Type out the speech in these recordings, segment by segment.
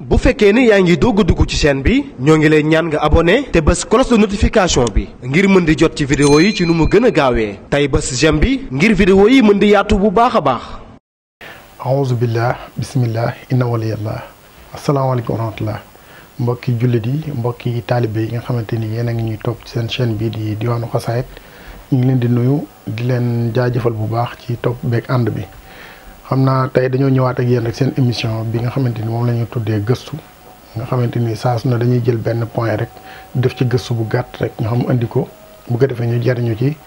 bu fekkee ni yaa ngi doog a dugg ci chaîne bi ñoo ngi lay ñaan nga abonné te bës cloche de notification bi ngir mën di jot ci vidéo yi ci nu mu gën a gaawee tey bës j'aime bi ngir vidéo yi mën di yaatu bu baax a baax. aouzu billah bismillah inna waliyallah asalaamaaleykum wa rahmatullah mbokki jullit yi mbokki taalibe yi nga xamante ni yéen a ngi ñuy topp ci seen chaîne bi di Diwaanu Xasaayid ñu ngi leen di nuyu di leen jaajëfal bu baax ci topp beeg ànd bi. xam naa tey dañoo ñëwaat ak yéen rek seen émission bi nga xamante ni moom la ñu tuddee gëstu nga xamante ni saa su ne dañuy jël benn point rek def ci gëstu bu gàtt rek ñu xam indi ko bu ko defee ñu jariñu ci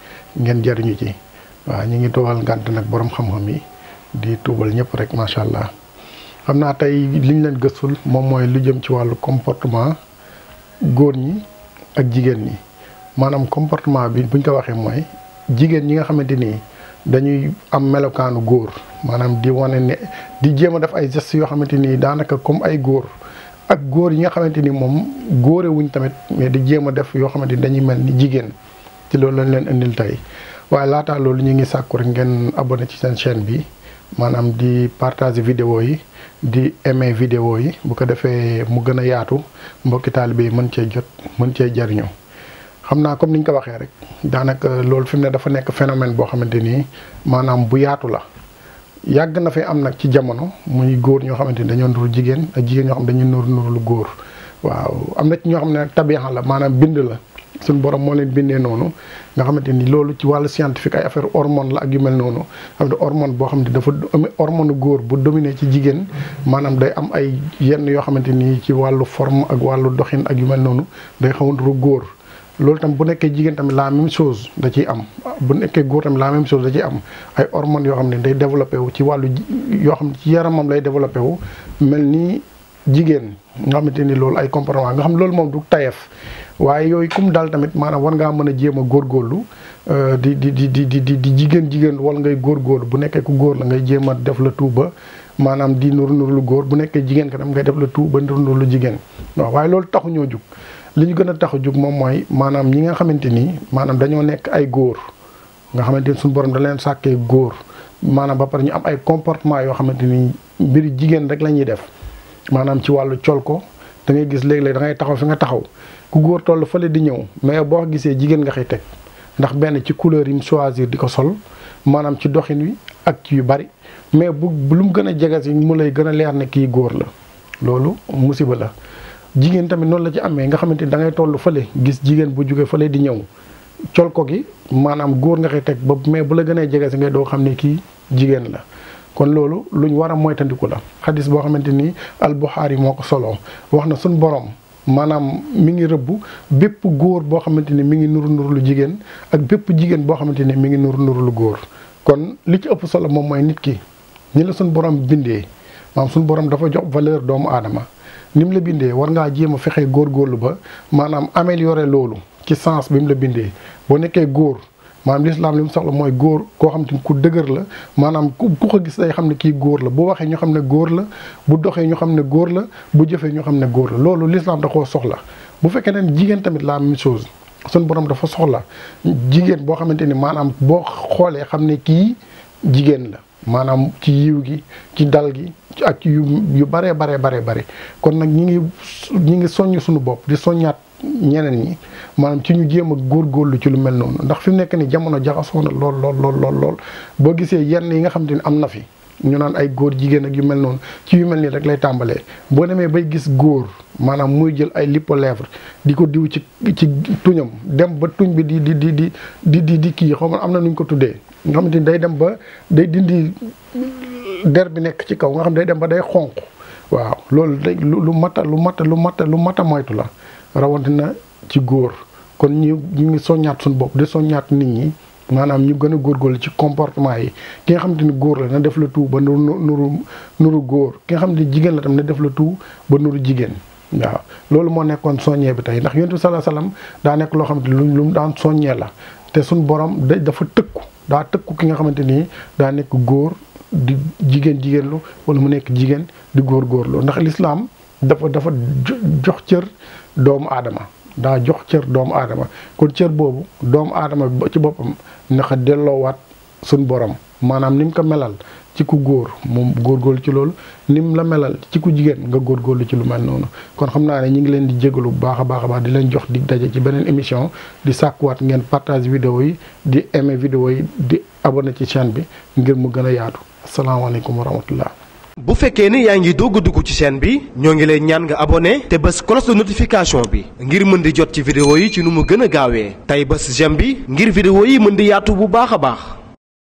ngeen jariñu ci waaw ñu ngi toogal ngànt nag borom xam-xam yi di tuubal ñëpp rek macha allah. xam naa tey liñ leen gëstul moom mooy lu jëm ci wàllu comportement góor ñi ak jigéen ñi maanaam comportement bi buñ ko waxee mooy jigéen ñi nga xamante ni dañuy am melokaanu góor maanaam di wane ne di jéem a def ay gestes yoo xamante ni daanaka comme ay góor ak góor yi nga xamante ni moom góore wuñ tamit mais di jéem a def yoo xamante ni dañuy mel ni jigéen ci loolu lañ leen indil tey waaye laataa loolu ñu ngi sàkku rek ngeen abonné ci seen chaîne bi maanaam di partager vidéo yi di aimer vidéo yi bu ko defee mu gën a yaatu mbokki taalibe yi mën cee jot mën cee jariñoo xam naa comme ni ñu ko waxee rek daanaka loolu fi mu ne dafa nekk phénomène boo xamante ni maanaam bu yaatu la yàgg na fi am nag ci jamono muy góor ñoo xamante ni dañoo nuru jigéen ak jigéen ñoo xam dañuy nuru lu góor waaw am na ci ñoo xam ne nag tabixa la maanaam bind la suñu borom moo leen bindee noonu nga xamante ni loolu ci wàllu scientifique ay affaire hormone la ak yu mel noonu xam ne hormone boo xam ne dafa hormone góor bu dominé ci jigéen maanaam day am ay yenn yoo xamante ni ci wàllu forme ak wàllu doxin ak yu mel noonu day xaw a nuru góor. loolu tam bu nekkee jigéen tamit la même chose da ciy am bu nekkee góor tamit la même chose da ciy am ay hormones yoo xam ne day développé wu ci wàllu yoo xam ne ci yaramam lay développé wu mel ni jigéen nga xamante ni loolu ay comportement nga xam loolu moom du tayef waaye yooyu comme daal tamit maanaam war ngaa mën a jéem a góorgóorlu di jigéen wala ngay góorgóorlu bu nekkee ku góor la ngay jéem a def la tout ba maanaam di nuru lu góor bu nekkee jigéen ka tam ngay def la tout ba nuru lu jigéen waaw waaye loolu taxu ñoo jug li ñu gën a tax a jug moom mooy maanaam ñi nga xamante ni maanaam dañoo nekk ay góor nga xamante ni suñu borom da leen sàkkee góor maanaam ba pare ñu am ay comportement yoo xamante ni mbiri jigéen rek la ñuy def maanaam ci wàllu col ko da ngay gis léeg-léeg da ngay taxaw fi nga taxaw ku góor toll fële di ñëw mais boo gisee jigéen nga xëy teg ndax benn ci couleur yi mu choisir di ko sol maanaam ci doxin wi ak ci yu bari mais bu lu mu gën a jege si mu lay gën a leer ne kii góor la loolu musiba la. jigéen tamit noonu la ci amee nga xamante ni da ngay toll fële gis jigéen bu jógee fële di ñëw col ko gi maanaam góor nga koy teg ba mais bu la gënee jege si ngay doo xam ne kii jigéen la kon loolu luñ war a moytandiku la. xadis boo xamante ni Al-Buxaari moo ko soloo wax na suñ borom maanaam mi ngi rëbb bépp góor boo xamante ni mi ngi nuru lu jigéen ak bépp jigéen boo xamante ni mi ngi nuru lu góor kon li ci ëpp solo moom mooy nit ki ñi la suñ borom bindee maanaam suñ borom dafa jox valeur doomu aadama. ni mu la bindee war ngaa jéem a fexe góorgóorlu ba maanaam améliorer loolu ci sens bi mu la bindee boo nekkee góor maanaam lislaam li mu soxla mooy góor koo xam te ku dëgër la maanaam ku ko gis day xam ne kii góor la bu waxee ñu xam ne góor la bu doxee ñu xam ne góor la bu jëfee ñu xam ne góor la loolu lislaam da koo soxla. bu fekkee ne jigéen tamit la même chose suñu borom dafa soxla jigéen boo xamante ni maanaam boo xoolee xam ne kii jigéen la. maanaam ci yiw gi ci dal gi ak ci yu bare kon nag ñi ngi soññ suñu bopp di soññaat ñeneen ñi maanaam ci ñu jéem a góorgóorlu ci lu mel noonu ndax fi mu nekk ni jamono jaxasoo na lool boo gisee yenn yi nga xam te ni am na fi ñu naan ay góor jigéen ak yu mel noonu ci yu mel nii rek lay tàmbalee boo demee bay gis góor maanaam muy jël ay lipo lèvre di ko diw ci tuñam dem ba tuñ bi di kii xaw ma am na nuñ ko tuddee nga xamante ni day dem ba day dindi der bi nekk ci kaw nga xam day dem ba day xonq waaw loolu day lu mat a moytu la rawatina ci góor kon ñu ngi soññaat suñu bopp di soññaat nit ñi maanaam ñu gën a góorgóorlu ci comportement yi ki nga xamante ni góor la na def la tout ba nuru góor ki nga xam ne jigéen la tam na def la tout ba nuru jigéen waaw loolu moo nekkoon soññee bi tey ndax Yonent bi sallallahu alayhi wasallam daa nekk loo xamante ni lu mu daan soññee la te suñu borom dafa tëkku ki nga xamante ni daa nekk góor di jigéenlu wala mu nekk jigéen di góorgóorlu ndax lislaam dafa jox cër doomu aadama daa jox cër doomu aadama kon cër boobu doomu aadama ci boppam naka delloowaat suñ borom maanaam ni mu ko melal ci ku góor moom góorgóorlu ci loolu ni mu la melal ci ku jigéen nga góorgóorlu ci lu mel noonu kon xam naa ne ñu ngi leen di jégalu bu baax a baax di leen jox dig daje ci beneen émission di sàkkuwaat ngeen partage vidéo yi di aimer vidéo yi di abonné ci chaîne bi ngir mu gën a yaatu asalaamaaleykum wa rahmatullah. bu fekkee ni yaa ngi dugg ci chaîne bi ñoo ngi lay ñaan nga abonné te bës cloche de notification bi ngir mën di jot ci vidéo yi ci nu mu gën a gaawee tey bës j'aime bi ngir vidéo yi mën di yaatu bu baax a baax.